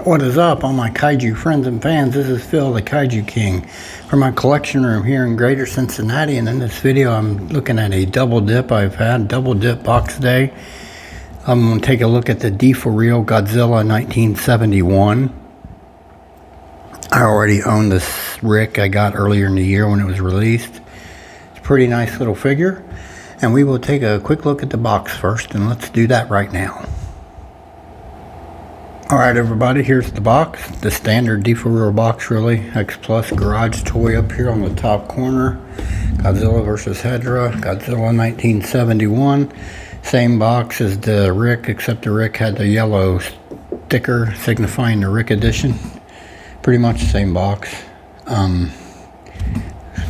What is up, all my kaiju friends and fans? This is Phil, the Kaiju King, from my collection room here in Greater Cincinnati. And in this video, I'm looking at a double dip I've had, double dip box day. I'm going to take a look at the deforeal Godzilla 1971. I already own this Rick I got earlier in the year when it was released. It's a pretty nice little figure. And we will take a quick look at the box first, and let's do that right now. Alright everybody, here's the box, the standard deforeal box really, X Plus garage toy up here on the top corner, Godzilla vs. Hedorah, Godzilla 1971, same box as the Rick, except the Rick had the yellow sticker signifying the Rick edition, pretty much the same box.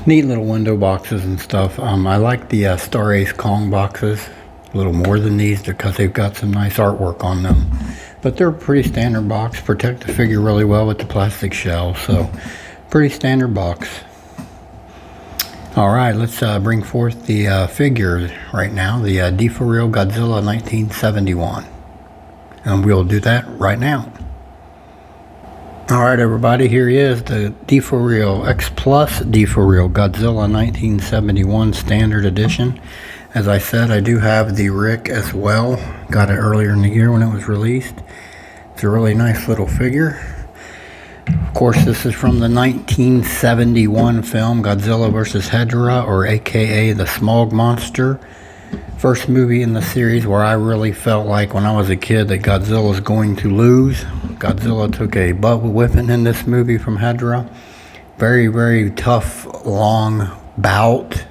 Neat little window boxes and stuff. I like the Star Ace Kong boxes a little more than these because they've got some nice artwork on them. But they're a pretty standard box, protect the figure really well with the plastic shell, so pretty standard box. Alright, let's bring forth the figure right now, the deforeal Godzilla 1971. And we'll do that right now. Alright everybody, here he is, the deforeal, X Plus deforeal Godzilla 1971 Standard Edition. As I said, I do have the Rick as well. Got it earlier in the year when it was released. It's a really nice little figure. Of course, this is from the 1971 film Godzilla vs. Hedorah, or aka the Smog Monster. First movie in the series where I really felt like when I was a kid that Godzilla was going to lose. Godzilla took a butt whipping in this movie from Hedorah. Very, very tough, long bout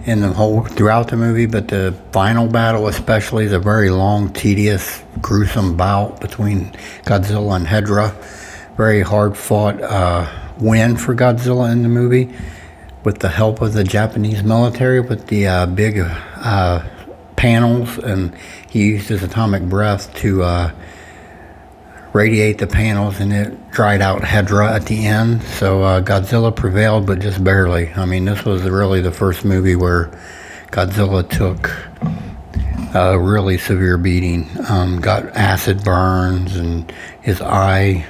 in the whole throughout the movie, but the final battle especially is a very long, tedious, gruesome bout between Godzilla and Hedorah. Very hard fought win for Godzilla in the movie with the help of the Japanese military with the big panels, and he used his atomic breath to radiate the panels, and it dried out Hedorah at the end. So Godzilla prevailed, but just barely. I mean, this was really the first movie where Godzilla took a really severe beating. Got acid burns, and his eye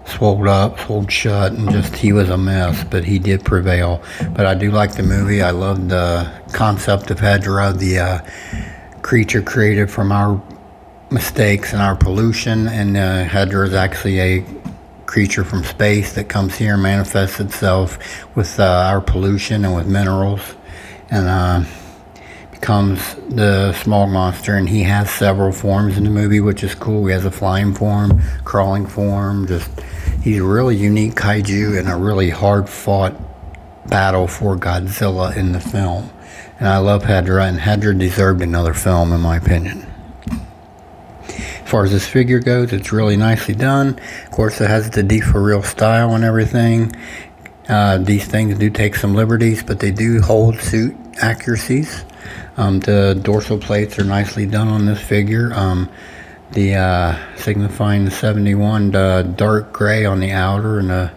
swelled shut, and just he was a mess, but he did prevail. But I do like the movie. I love the concept of Hedorah, the creature created from our mistakes and our pollution, and Hedorah is actually a creature from space that comes here and manifests itself with our pollution and with minerals, and becomes the Smog Monster. And he has several forms in the movie, which is cool. He has a flying form, crawling form. He's a really unique kaiju and a really hard fought battle for Godzilla in the film. And I love Hedorah, and Hedorah deserved another film in my opinion. As far as this figure goes, it's really nicely done. Of course, it has the deforeal style and everything. These things do take some liberties, but they do hold suit accuracies. The dorsal plates are nicely done on this figure. The signifying the 71, dark gray on the outer and a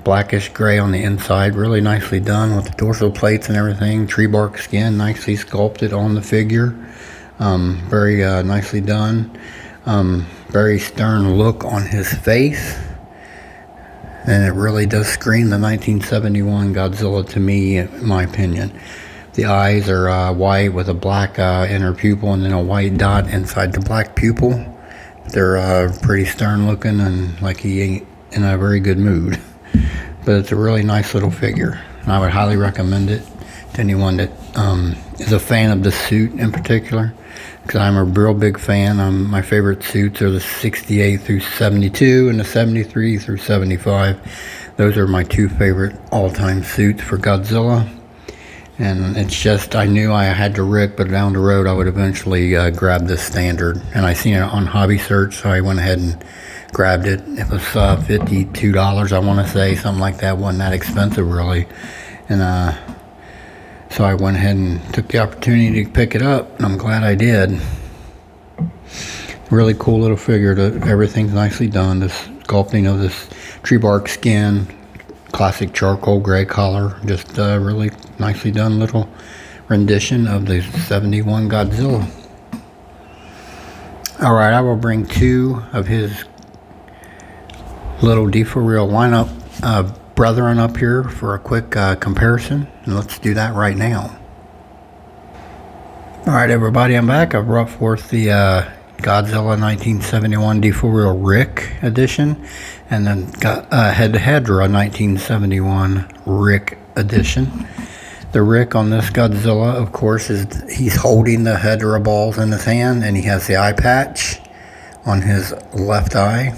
blackish gray on the inside. Really nicely done with the dorsal plates and everything. Tree bark skin, nicely sculpted on the figure. Very nicely done. Very stern look on his face, and it really does scream the 1971 Godzilla to me, in my opinion. The eyes are white with a black inner pupil and then a white dot inside the black pupil. They're pretty stern looking and like he ain't in a very good mood. But it's a really nice little figure, and I would highly recommend it to anyone that is a fan of the suit in particular, because I'm a real big fan. My favorite suits are the 68 through 72 and the 73 through 75. Those are my two favorite all-time suits for Godzilla. And it's just, I knew I had to Rick, but down the road I would eventually grab this standard. And I seen it on Hobby Search, so I went ahead and grabbed it. It was $52, I want to say, something like that. Wasn't that expensive really. And so I went ahead and took the opportunity to pick it up, and I'm glad I did. Really cool little figure. Everything's nicely done. The sculpting of this tree bark skin, classic charcoal gray color, just really nicely done little rendition of the 71 Godzilla. Alright, I will bring 2 of his little deforeal lineup brethren up here for a quick comparison, and let's do that right now. Alright everybody, I'm back. I brought forth the Godzilla 1971 deforeal Rick edition, and then got Hedra 1971 Rick edition. The Rick on this Godzilla, of course, he's holding the Hedra balls in his hand, and he has the eye patch on his left eye.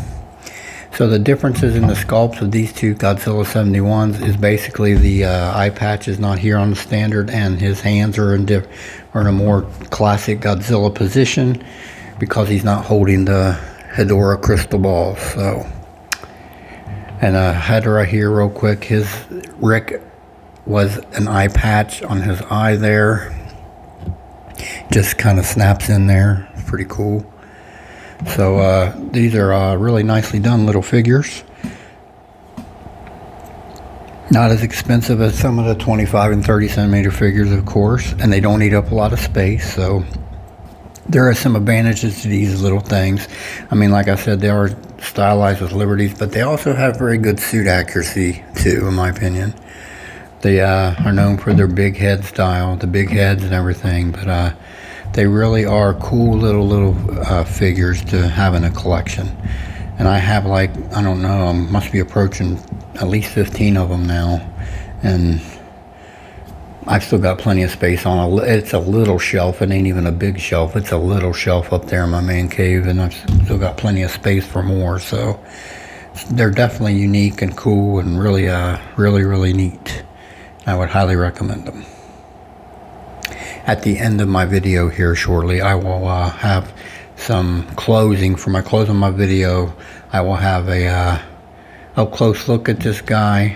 So the differences in the sculpts of these two Godzilla 71s is basically the eye patch is not here on the standard, and his hands are in a more classic Godzilla position because he's not holding the Hedora crystal balls. So, and Hedora here real quick, his Rick was an eye patch on his eye there. Just kind of snaps in there. It's pretty cool. So these are really nicely done little figures. Not as expensive as some of the 25 and 30 centimeter figures, of course, and they don't eat up a lot of space. So there are some advantages to these little things. I mean, like I said, they are stylized with liberties, but they also have very good suit accuracy too, in my opinion. They are known for their big head style, the big heads and everything, but they really are cool little figures to have in a collection. And I have, like, I don't know, I must be approaching at least 15 of them now, and I've still got plenty of space on it's a little shelf. It ain't even a big shelf. It's a little shelf up there in my man cave, and I've still got plenty of space for more. So they're definitely unique and cool and really really neat. I would highly recommend them. At the end of my video here shortly, I will have some closing. For my close on my video, I will have a close look at this guy,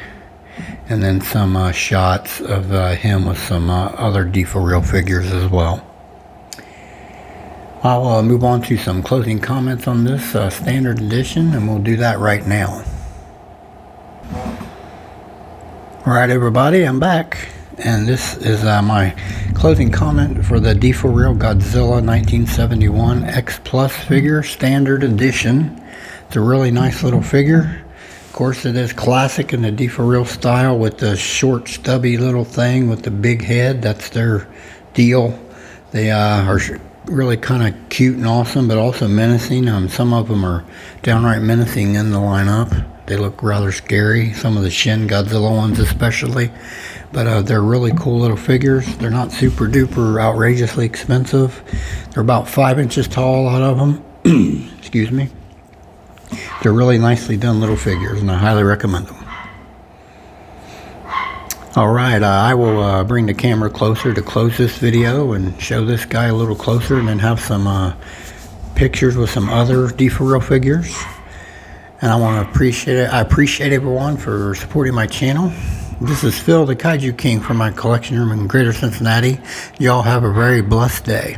and then some shots of him with some other deforeal figures as well. I'll move on to some closing comments on this standard edition, and we'll do that right now. Alright everybody, I'm back, and this is my closing comment for the deforeal Godzilla 1971 X Plus figure, standard edition. It's a really nice little figure. Of course, it is classic in the deforeal style with the short stubby little thing with the big head. That's their deal. They are really kind of cute and awesome, but also menacing. Some of them are downright menacing in the lineup. They look rather scary, some of the Shin Godzilla ones especially, but they're really cool little figures. They're not super duper outrageously expensive. They're about 5 inches tall, a lot of them. Excuse me. They're really nicely done little figures, and I highly recommend them. Alright, I will bring the camera closer to close this video and show this guy a little closer, and then have some pictures with some other deforeal figures. And I want to appreciate it. I appreciate everyone for supporting my channel. This is Phil, the Kaiju King, from my collection room in Greater Cincinnati. Y'all have a very blessed day.